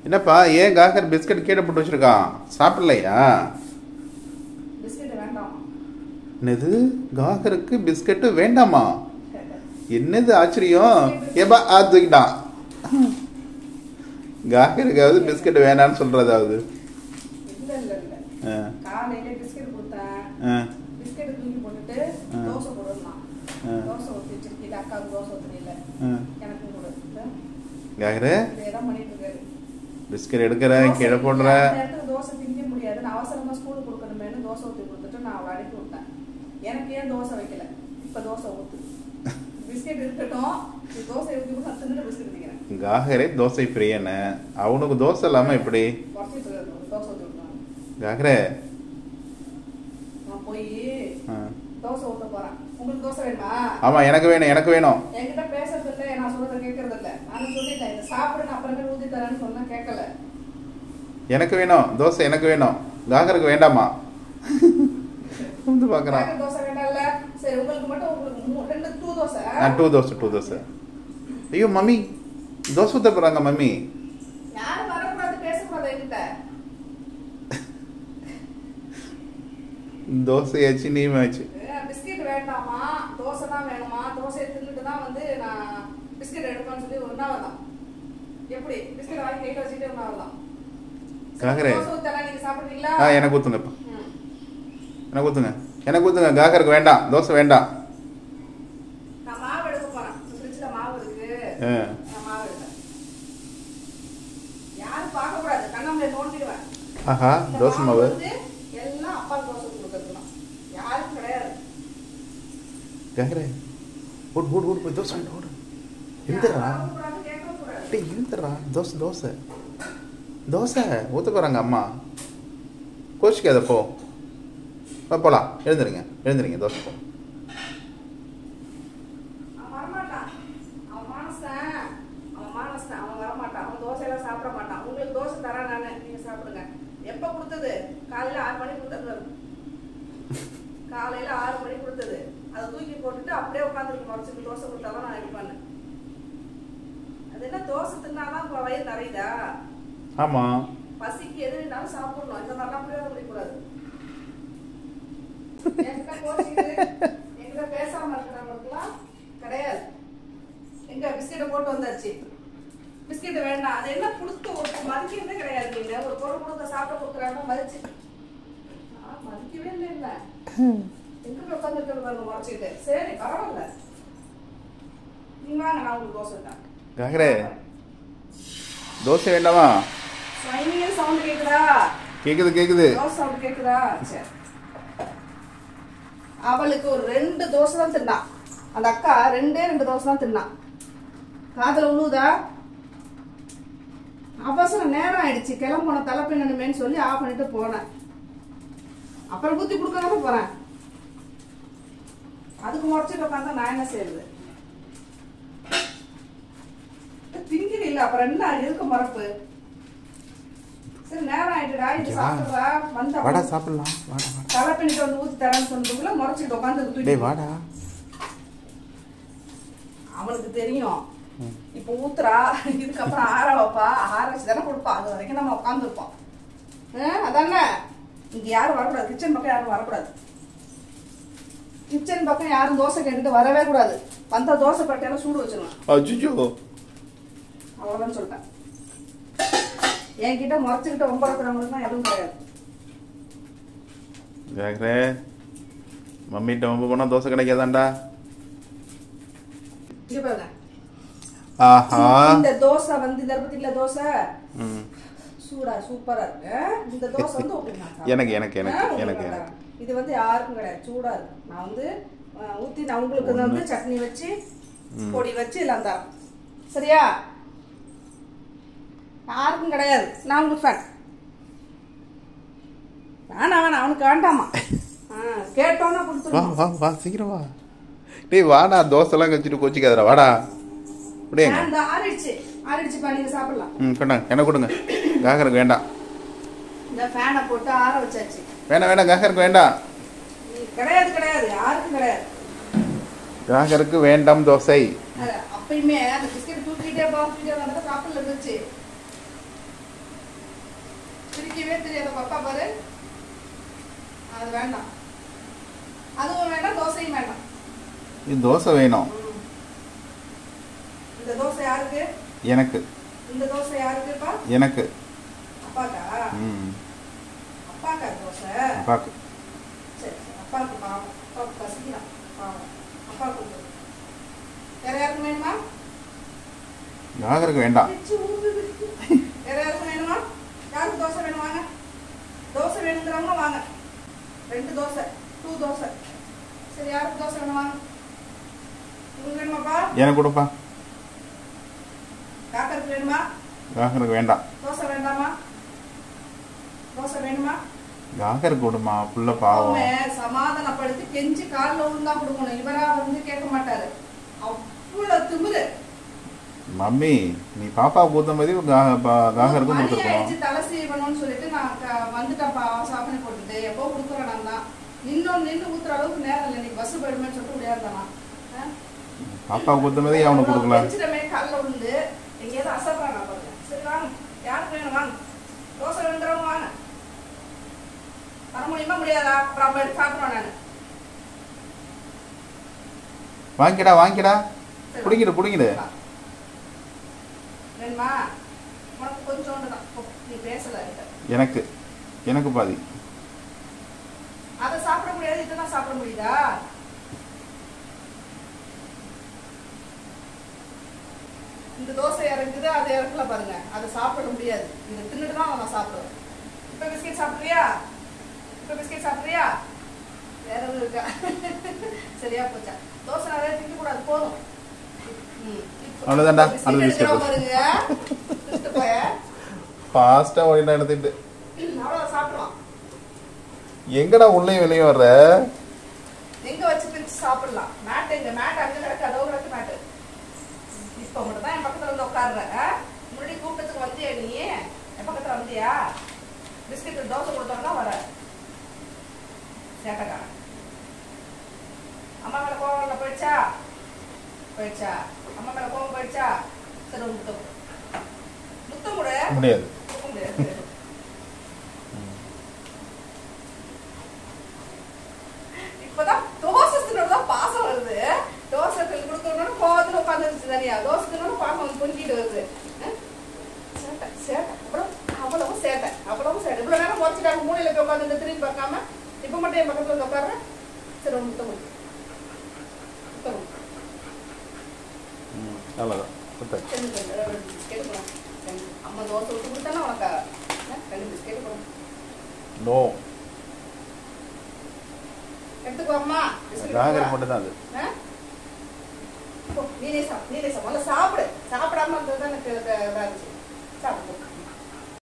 என்னப்பா ஏன் cocker biscuit கீழே போட்டு வச்சிருக்கான்? சாப்பிடலையா? பிஸ்கட் வேண்டாமா? என்னது காக்கருக்கு பிஸ்கட் வேண்டாமா? என்னது ஆச்சரியம்? ஏப்பா தூக்கிட்டான். காக்கருக்காவது பிஸ்கட் வேணான்னு சொல்றதாவது? காலையில பிஸ்கட் கொடுத்தேன். பிஸ்கட் தூக்கி போட்டுட்டு தோசை போடலாம். தோசை ஊற்றி வச்சிருக்கீங்க. அக்காவுக்கு தோசை ஊற்றுறீங்க. எனக்கு கூட காக்கரு இதேதான் பண்ணிட்டு இருக்காரு. பிஸ்கட் எடுக்கிறேன் கீழே போடுறேன். தோசை திங்க முடியாது. நான் அவசரமா ஸ்கூலுக்கு கொடுக்கணுமேனு தோசை ஊற்றி கொடுத்துட்டு நான் அவளை அனுப்பி விட்டேன். எனக்கு ஏன் தோசை வைக்கல? இப்ப தோசை ஊத்து. பிஸ்கட் இருக்கட்டும். தோசை ஊற்றி கூட நான் தின்னு பிஸ்கட் வைக்கிறேன். காகரே தோசை பிரியன்னு அவனுக்கு தோசை இல்லாம எப்படி? தோசை ஊற்றி விட்டான். காகரே நான் போய் தோசை ஊத்த போறேன். உங்களுக்கு தோசை வேணுமா? ஆமா எனக்கு வேணும் எனக்கு வேணும். என்கிட்ட பேசுறது இல்ல, நான் சொல்றத கேட்கறது இல்ல. நான் சொல்லிட்டேன் இதை சாப்பிடுங்க அப்புறமே ஊத்தி தரேன்னு சொன்னா கேட்கல. எனக்கு வேணும் தோசை எனக்கு வேணும். காகருக்கு வேண்டாமா? வந்து பாக்குறான். தோசை வேண்டாம்ல? சரி உங்களுக்கு மட்டும் உங்களுக்கு ரெண்டு டூ தோசை. டூ தோசை. ஐயோ மம்மி தோசை ஊத்த போறாங்க மம்மி. யாரும் வரக்கூடாது பேசக்கூடாது என்கிட்ட. தோசையாச்சு நீமாச்சு. பிஸ்கட் வேண்டாமா தோசை தான் வேணுமா? தோசையை தின்னுட்டு தான் வந்து நான் பிஸ்கட் எடுப்பேன்னு சொல்லி ஒரு நாள் தான். எப்படி பிஸ்கட் வாங்கி கையில வச்சுட்டு ஒரு நாள் தான். காகரே தோசை ஊத்தலாம் நீங்க சாப்பிடுறீங்களா? எனக்கு ஊத்துங்கப்பா. எனக்கு ஊத்துங்க எனக்கு ஊத்துங்க. காகருக்கு வேண்டாம் தோசை வேண்டாம். நான் மாவு எடுக்க போறேன். ஃப்ரிட்ஜ்ல மாவு இருக்கு. நான் மாவு எடுக்கிறேன். யாரும் பார்க்க கூடாது. கண்ணாமலை நோண்டிடுவேன். ஆஹா தோசை மாவு எல்லாம் அப்பா தோசை கொடுக்கறதுலாம் யாரும் கிடையாது. காகரே ஓடு ஓடு ஓடு போய் தோசை ஓடு. எழுந்துடுறா டேய் எழுந்துடுறா. தோசை தோசை தோசை ஊற்ற போகிறாங்க அம்மா. கோச்சிக்காத போ போகலாம். எழுந்துருங்க தோசை போ. அவன் வரமாட்டான். அவன் தோசையெல்லாம் சாப்பிட மாட்டான். உங்களுக்கு தோசை தரேன் நானு, நீங்க சாப்பிடுங்க. எப்ப கொடுத்தது? காலையில 6 மணிக்கு கொடுத்தது. காலையில 6 மணிக்கு கொடுத்தது. அதை தூக்கி போட்டுட்டு அப்படியே உட்காந்துருக்கு. மறைச்சிட்டு தோசை கொடுத்தாதான் நான் எடுப்பேன். அது என்ன தோசை தின்னாதான் வயிறு நிறையுதா? ஆமா பசிக்கு எது வேணாலும் சாப்பிடணும். இந்த மாதிரிலாம் புரியாத முடியக்கூடாது. என்கிட்ட பேசாம இருக்கிறவங்களுக்குலாம் கிடையாது. எங்க பிஸ்கெட்டை போட்டு வந்தாச்சு. பிஸ்கெட் வேண்டாம். அது என்ன கொடுத்து ஒரு மதிக்கிறதே கிடையாது. நீங்க ஒரு பொருள் கொடுத்த சாப்பிட கொடுக்குறாங்க மதிச்சு மதிக்கவே இல்லை. எங்க போய் உட்காந்துருக்க மறைச்சிட்டு சரி பரவாயில்ல. நீங்க வாங்க நான் உங்களுக்கு தோசை தான். காகரே தோசை வேண்டாமா? சவுண்ட் கேக்குதா? கேக்குது. தோசை சவுண்ட் கேக்குதா? சரி. அவளுக்கு ஒரு 2 தோசை தான் தின்னான். அந்த அக்கா 2 தோசை தான் தின்னான். காதல உழுவுதா? அவசரம் நேரம் ஆயிடுச்சு. கிளம்புன தலைப்பின்னணுமேன்னு சொல்லி ஆஃப் பண்ணிட்டு போனேன். அப்புறம் ஊத்தி கொடுக்க போறேன். அதுக்கு முறைச்சிட்டு உட்காந்தா நான் என்ன செய்யறது? திங்கிற இல்ல அப்புறம் என்ன எதுக்கு மறப்பு? சரி நேரம் ஆயிட்டுடா. இது சாப்பிடுறா வந்தா வாடா சாப்பிடலாம். தலை பண்ணிட்டு வந்து ஊத்தி தரேன்னு சொன்னதுக்குள்ள முறைச்சிட்டு உட்காந்து வாடா. அவனுக்கு தெரியும் இப்ப ஊத்துறா. இதுக்கப்புறம் ஆற வைப்பா. ஆற வச்சு தானே கொடுப்பா. அது வரைக்கும் நம்ம உட்காந்துருப்போம். அதானே? இங்க யாரும் வரக்கூடாது. கிச்சன் பக்கம் யாரும் வரக்கூடாது. கிச்சன் பக்கம் யாரும் தோசை கேட்டுட்டு வரவே கூடாது. வந்த தோசை பட்டையெல்லாம் சூடு வச்சிடலாம். அவ்வளவுதான் சொல்லிட்டேன். என்கிட்ட முறைச்சுக்கிட்ட ஒம்பளத்துறவங்களுக்கு தான் எதுவும் கிடையாது. மம்மிட்ட வம்பு போனா தோசை கிடைக்காதாண்டா. இந்த தோசை வந்து இந்த பத்தில தோசை சூடா சூப்பரா இருக்கு. இந்த தோசை வந்து எனக்கு இது வந்து யாருக்கும் கிடையாது. சூடா இருக்கு. நான் வந்து ஊத்தி நான் உங்களுக்கு வந்து சட்னி வச்சு பொடி வச்சு எல்லாம் தரேன். சரியா? யாருக்கும் கிடையாது. நான் உங்களுக்கு ஃபேன். வேணாம் அவனுக்கு வேண்டாமா? கேட்டோன்னா கொடுத்துருவோம். வா சீக்கிரம் வா. டேய் வாடா தோசைலாம் கழிச்சிட்டு கோச்சிக்காதடா வாடா. ஆறிடுச்சுப்பா நீங்க சாப்பிடலாம். கொண்டாங்க எனக்கு கொடுங்க. காகருக்கு வேண்டாம். இந்த ஃபேனை போட்டு ஆற வச்சாச்சு. வேண்டாம் காகருக்கு வேண்டாம். கிடையாது யாருக்கும் கிடையாது. காகருக்கு வேண்டாம் தோசை. அப்பயுமே அந்த பிஸ்கட் தூக்கிட்டே பாத்துட்டே வந்தா சாப்பிடல இருந்துச்சு. செய்யவே தெரியாத பாப்பா பாரு. அது வேண்டாம். அதுவும் வேண்டாம், தோசையும் வேண்டாம். இது தோசை வேணும். இந்த தோசை யாருக்கு? எனக்கு. இந்த தோசை யாருக்குப்பா? எனக்கு. அப்பாக்கா? அப்பாக்கா தோசை? அப்பாக்கு. சரி சரி, அப்பாவுக்கு பாவம். அப்பாவுக்கு பசிக்கலாம் பாவம். அப்பாவுக்கு வேற யாருக்கும் வேணுமா? காகருக்கு வேண்டாம். வேற யாருக்கும் வேணுமா? யாருக்கு தோசை வேணும்? வாங்க. தோசை வேணுங்கிறவங்க வாங்க. 2 தோசை, 2 தோசை. சரி, யாருக்கு தோசை வேணும்? வாங்க. உங்களுக்கு வேணுமாப்பா? எனக்கு கொடுப்பா. காக்கருக்கு வேணுமா? காகருக்கு வேண்டாம். தோசை வேண்டாமா? தோசை வேணுமா? காகருக்கு கொடுமா, புள்ள பாவம். சமாதானப்படுத்தி கெஞ்சி காலில் விழுந்தா கொடுக்கணும். இவரா வந்து கேட்க மாட்டாரு. அவ்வளவு திமிரு. மம்மி, நீ பாப்பா ஊத்த மாதிரி காகருக்கும் கொடுத்துருக்கணும். தலை சீவணும்னு சொல்லிட்டு நான் வந்துட்டேன்ப்பா சாப்பிட போட்டுட்டு. எப்போ கொடுக்குறேன் நான் தான். நின்று ஊத்துற அளவுக்கு நேரம் இல்லை. நீ பஸ் போயிடுமே சொல்லிட்டு முடியாதுதானா? பாப்பா ஊத்த மாதிரி அவனுக்கு கொடுக்கல. காலில் விழுந்து எங்கேயாவது அசைப்பாங்க பாருங்க. சரி வாங்க, யாருக்கு வேணும்? வாங்க. தோசை வேணுங்கிறவங்க வாங்க. வர முடியுமா முடியாதா? அப்புறம் எடுத்து சாப்பிடுவேன் நான். வாங்கிடா வாங்கிடா, புடிங்கிடு. வேணுமா? உனக்கு கொஞ்சோண்டு தான். நீ பேசல. எனக்கு பாதி. அதை சாப்பிட முடியாது, இதுதான் சாப்பிட முடியுதா? இந்த தோசை இறங்குது, அதை இறக்கல பாருங்க. அதை சாப்பிட முடியாது. இதை தின்னுட்டு தான் நான் சாப்பிடுவேன். இப்ப பிஸ்கெட் சாப்பிடுறியா? வேற எதுவும் இருக்கா? சரியா போச்சா? தோசை நிறைய திங்க கூடாது, போதும். அவ்வளவுதான்டா. ஃபாஸ்டா ஓடினா எடுத்துட்டு அவ்வளவு சாப்பிடலாம். எங்கடா உள்ளே வெளியே வர்ற? எங்க வச்சு பிரிச்சு சாப்பிடலாம். மேட் எங்க? மேட் அங்க கிடக்கு, அதோ கிடக்கு மேட். இப்ப மட்டும் தான் என் பக்கத்துல வந்து உட்கார்ற. முன்னாடி கூட்டத்துக்கு வந்தியா நீ? என் பக்கத்துல வந்தியா? பிஸ்கெட் தோசை கொடுத்தோம்னா வர சேட்டக்காரன். அம்மா மேல கோவம் போயிடுச்சா? அம்மா மேல கோவம் போயிடுச்சா? சரி, முத்தம் கூட முடியாது. இப்பதான் தோசை தின்னோட பாசம் வருது. தோசை கொடுக்கணும் கோவத்துல உட்காந்துருச்சு தனியா. தோசை தின்னோட பாசம் பொங்கிட்டு வருது. சேட்டை அவ்வளவு சேட்டை. இவ்வளவு நேரம் முறைச்சிட்டாங்க. மூலையில போய் உட்காந்து திரும்பி பார்க்காம இப்ப மட்டும் என் பக்கத்துல வந்து உட்கார்ற. சரி, முத்தம் அவ்வளவுதான். அம்மா தோசை விட்டு கொடுத்தானா உனக்கு 2 பிஸ்கெட் கொடுக்கும். நோ, எடுத்துக்கோ அம்மா. காகருக்கு மட்டும் தான் அது. நீனே சாப்பிடு.